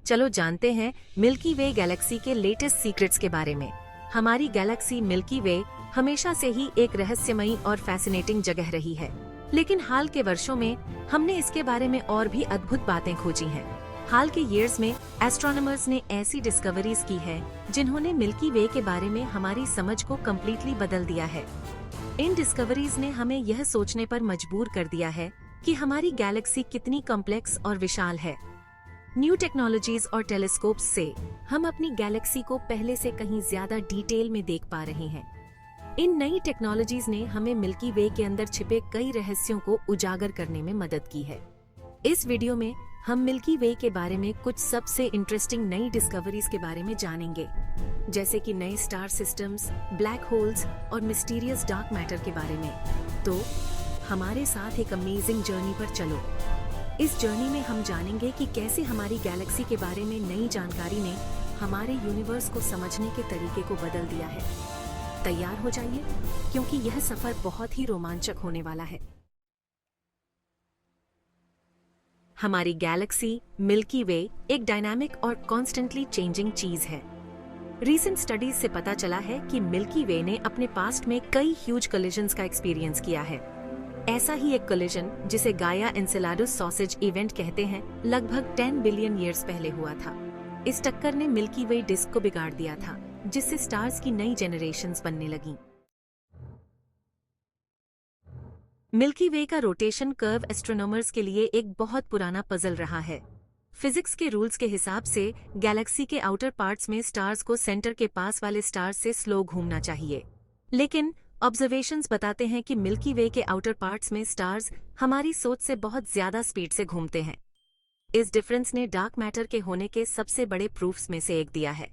चलो जानते हैं मिल्की वे गैलेक्सी के लेटेस्ट सीक्रेट्स के बारे में। हमारी गैलेक्सी मिल्की वे हमेशा से ही एक रहस्यमयी और फैसिनेटिंग जगह रही है, लेकिन हाल के वर्षों में हमने इसके बारे में और भी अद्भुत बातें खोजी हैं। हाल के ईयर्स में एस्ट्रोनॉमर्स ने ऐसी डिस्कवरीज की है जिन्होंने मिल्की वे के बारे में हमारी समझ को कम्प्लीटली बदल दिया है। इन डिस्कवरीज ने हमें यह सोचने पर मजबूर कर दिया है कि हमारी गैलेक्सी कितनी कॉम्प्लेक्स और विशाल है। न्यू टेक्नोलॉजीज और टेलीस्कोप्स से हम अपनी गैलेक्सी को पहले से कहीं ज्यादा डिटेल में देख पा रहे हैं। इन नई टेक्नोलॉजीज ने हमें मिल्की वे के अंदर छिपे कई रहस्यों को उजागर करने में मदद की है। इस वीडियो में हम मिल्की वे के बारे में कुछ सबसे इंटरेस्टिंग नई डिस्कवरीज के बारे में जानेंगे, जैसे कि नए स्टार सिस्टम्स, ब्लैक होल्स और मिस्टीरियस डार्क मैटर के बारे में। तो हमारे साथ एक अमेजिंग जर्नी पर चलो। इस जर्नी में हम जानेंगे कि कैसे हमारी गैलेक्सी के बारे में नई जानकारी ने हमारे यूनिवर्स को समझने के तरीके को बदल दिया है। तैयार हो जाइए, क्योंकि यह सफर बहुत ही रोमांचक होने वाला है। हमारी गैलेक्सी मिल्की वे एक डायनामिक और कॉन्स्टेंटली चेंजिंग चीज है। रीसेंट स्टडीज से पता चला है कि मिल्की वे ने अपने पास्ट में कई ह्यूज कोलिजन्स का एक्सपीरियंस किया है। ऐसा ही एक कोलिजन, जिसे गाया एनसेलाडस सॉसेज इवेंट कहते हैं, लगभग 10 बिलियन ईयर्स पहले हुआ था। इस टक्कर ने मिल्की वे डिस्क को बिगाड़ दिया था, जिससे स्टार्स की नई जेनरेशंस बनने लगीं। मिल्की वे का रोटेशन कर्व एस्ट्रोनॉमर्स के लिए एक बहुत पुराना पजल रहा है। फिजिक्स के रूल्स के हिसाब से गैलेक्सी के आउटर पार्ट्स में स्टार्स को सेंटर के पास वाले स्टार्स से स्लो घूमना चाहिए, लेकिन ऑब्जर्वेशंस बताते हैं कि मिल्की वे के आउटर पार्ट्स में स्टार्स हमारी सोच से बहुत ज्यादा स्पीड से घूमते हैं। इस डिफरेंस ने डार्क मैटर के होने के सबसे बड़े प्रूफ्स में से एक दिया है।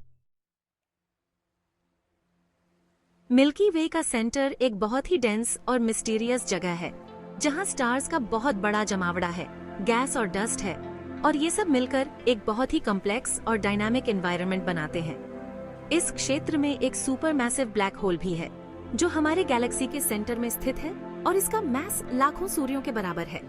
मिल्की वे का सेंटर एक बहुत ही डेंस और मिस्टीरियस जगह है, जहां स्टार्स का बहुत बड़ा जमावड़ा है, गैस और डस्ट है, और ये सब मिलकर एक बहुत ही कॉम्प्लेक्स और डायनामिक एनवायरनमेंट बनाते हैं। इस क्षेत्र में एक सुपर मैसिव ब्लैक होल भी है, जो हमारे गैलेक्सी के सेंटर में स्थित है, और इसका मास लाखों सूर्यों के बराबर है।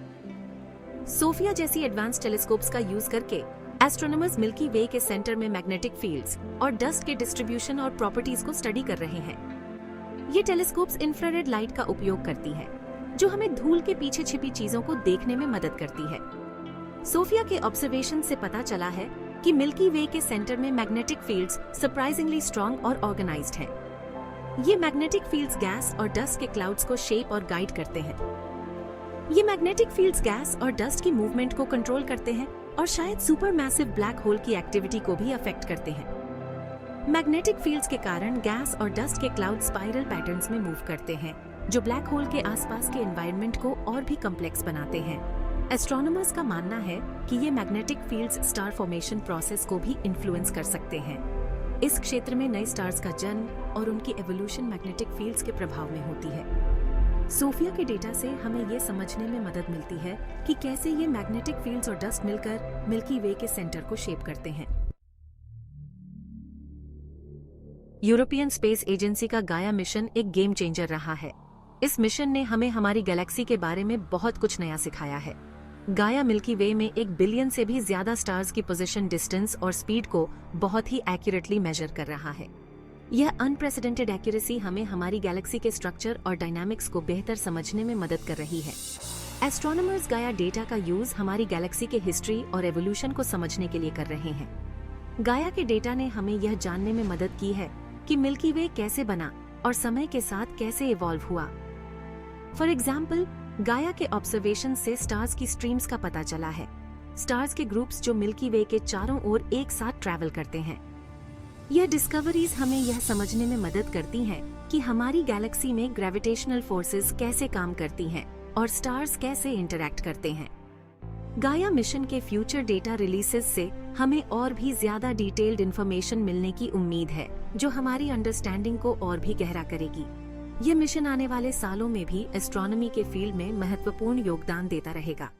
सोफिया जैसी एडवांस टेलीस्कोप्स का यूज करके एस्ट्रोनॉमर्स मिल्की वे के सेंटर में मैग्नेटिक फील्ड्स और डस्ट के डिस्ट्रीब्यूशन और प्रॉपर्टीज को स्टडी कर रहे हैं। ये टेलीस्कोप्स इंफ्रारेड लाइट का उपयोग करती है, जो हमें धूल के पीछे छिपी चीजों को देखने में मदद करती है। सोफिया के ऑब्जर्वेशन से पता चला है कि मिल्की वे के सेंटर में मैग्नेटिक फील्ड्स सरप्राइजिंगली स्ट्रॉन्ग और ऑर्गेनाइज्ड हैं। ये मैग्नेटिक फील्ड्स गैस और डस्ट के क्लाउड्स को शेप और गाइड करते हैं। ये मैग्नेटिक फील्ड्स गैस और डस्ट की मूवमेंट को कंट्रोल करते हैं और शायद सुपर मैसिव ब्लैक होल की एक्टिविटी को भी अफेक्ट करते हैं। मैग्नेटिक फील्ड्स के कारण गैस और डस्ट के क्लाउड स्पाइरल पैटर्न्स में मूव करते हैं, जो ब्लैक होल के आसपास के एनवायरनमेंट को और भी कॉम्प्लेक्स बनाते हैं। एस्ट्रोनॉमर्स का मानना है कि ये magnetic fields star formation process को भी इन्फ्लुएंस कर सकते हैं। इस क्षेत्र में नए स्टार्स का जन्म और उनकी एवोल्यूशन मैग्नेटिक फील्ड्स के प्रभाव में होती है। सोफिया के डेटा से हमें ये समझने में मदद मिलती है कि कैसे ये मैग्नेटिक फील्ड्स और डस्ट मिलकर मिल्की वे के सेंटर को शेप करते हैं। यूरोपियन स्पेस एजेंसी का गाया मिशन एक गेम चेंजर रहा है। इस मिशन ने हमें हमारी गैलेक्सी के बारे में बहुत कुछ नया सिखाया है। गाया मिल्की वे में 1 बिलियन से भी ज्यादा स्टार्स की पोजीशन, डिस्टेंस और स्पीड को बहुत ही एक्यूरेटली मेजर कर रहा है। यह अनप्रेसिडेंटेड एक्यूरेसी हमें हमारी गैलेक्सी के स्ट्रक्चर और डायनामिक्स को बेहतर समझने में मदद कर रही है। एस्ट्रोनॉमर्स गाया डेटा का यूज हमारी गैलेक्सी के हिस्ट्री और एवोल्यूशन को समझने के लिए कर रहे हैं। गाया के डेटा ने हमें यह जानने में मदद की है कि मिल्की वे कैसे बना और समय के साथ कैसे इवॉल्व हुआ। फॉर एग्जाम्पल, गाया के ऑब्जर्वेशन से स्टार्स की स्ट्रीम्स का पता चला है, स्टार्स के ग्रुप्स जो मिल्की वे के चारों ओर एक साथ ट्रैवल करते हैं। यह डिस्कवरीज हमें यह समझने में मदद करती हैं कि हमारी गैलेक्सी में ग्रेविटेशनल फोर्सेस कैसे काम करती हैं और स्टार्स कैसे इंटरैक्ट करते हैं। गाया मिशन के फ्यूचर डेटा रिलीजेस से हमें और भी ज्यादा डिटेल्ड इंफॉर्मेशन मिलने की उम्मीद है, जो हमारी अंडरस्टैंडिंग को और भी गहरा करेगी। ये मिशन आने वाले सालों में भी एस्ट्रोनॉमी के फील्ड में महत्वपूर्ण योगदान देता रहेगा।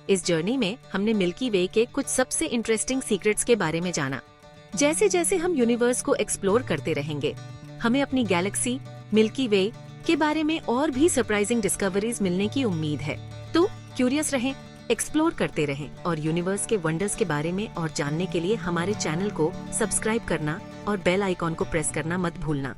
इस जर्नी में हमने मिल्की वे के कुछ सबसे इंटरेस्टिंग सीक्रेट्स के बारे में जाना। जैसे जैसे हम यूनिवर्स को एक्सप्लोर करते रहेंगे, हमें अपनी गैलेक्सी मिल्की वे के बारे में और भी सरप्राइजिंग डिस्कवरीज मिलने की उम्मीद है। तो क्यूरियस रहें एक्सप्लोर करते रहें और यूनिवर्स के वंडर्स के बारे में और जानने के लिए हमारे चैनल को सब्सक्राइब करना और बेल आइकॉन को प्रेस करना मत भूलना।